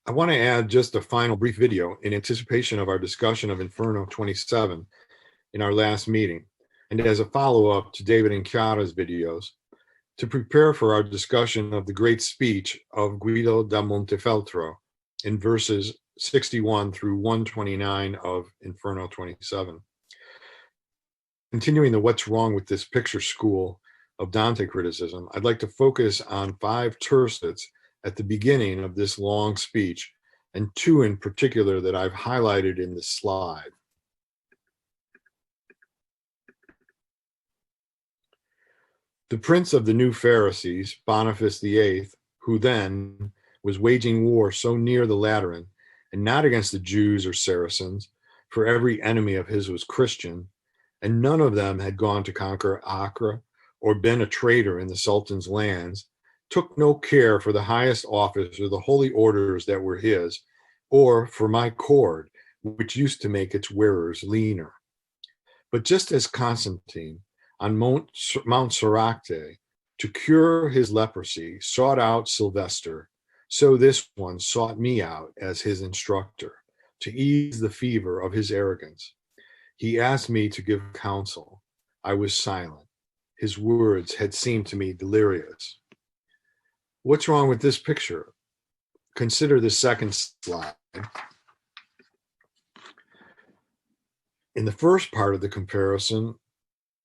I want to add just a final brief video in anticipation of our discussion of Inferno 27 in our last meeting, and as a follow-up to David and Chiara's videos, to prepare for our discussion of the great speech of Guido da Montefeltro in verses 61 through 129 of Inferno 27. Continuing the what's wrong with this picture school of Dante criticism, I'd like to focus on 5 tercets at the beginning of this long speech, and 2 in particular that I've highlighted in this slide. The prince of the new Pharisees, Boniface VIII, who then was waging war so near the Lateran, and not against the Jews or Saracens, for every enemy of his was Christian, and none of them had gone to conquer Acre or been a traitor in the Sultan's lands, took no care for the highest office or the holy orders that were his, or for my cord, which used to make its wearers leaner. But just as Constantine on Mount Soracte, to cure his leprosy, sought out Sylvester, so this one sought me out as his instructor, to ease the fever of his arrogance. He asked me to give counsel. I was silent. His words had seemed to me delirious. What's wrong with this picture? Consider the second slide. In the first part of the comparison,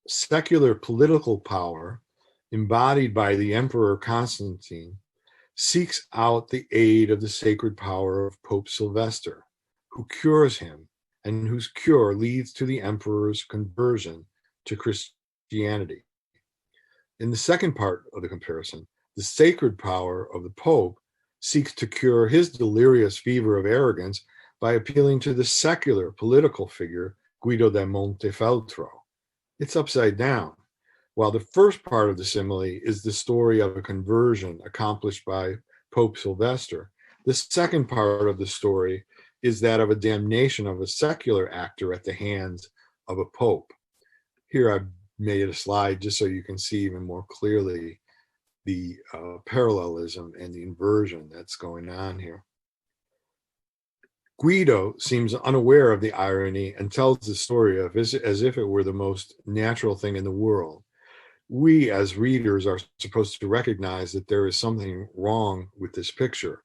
secular political power, embodied by the Emperor Constantine, seeks out the aid of the sacred power of Pope Sylvester, who cures him, and whose cure leads to the emperor's conversion to Christianity. In the second part of the comparison, the sacred power of the Pope seeks to cure his delirious fever of arrogance by appealing to the secular political figure Guido da Montefeltro. It's upside down. While the first part of the simile is the story of a conversion accomplished by Pope Sylvester, the second part of the story is that of a damnation of a secular actor at the hands of a pope. Here I've made a slide just so you can see even more clearly the parallelism and the inversion that's going on here. Guido seems unaware of the irony and tells the story as if it were the most natural thing in the world. We as readers are supposed to recognize that there is something wrong with this picture.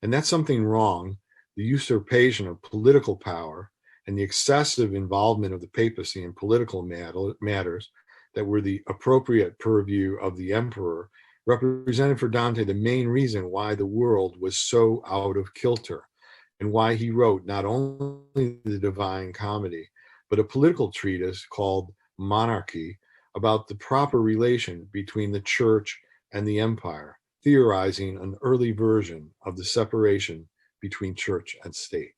And that's something wrong, the usurpation of political power and the excessive involvement of the papacy in political matters that were the appropriate purview of the emperor, represented for Dante the main reason why the world was so out of kilter, and why he wrote not only the Divine Comedy, but a political treatise called Monarchy about the proper relation between the church and the empire, theorizing an early version of the separation between church and state.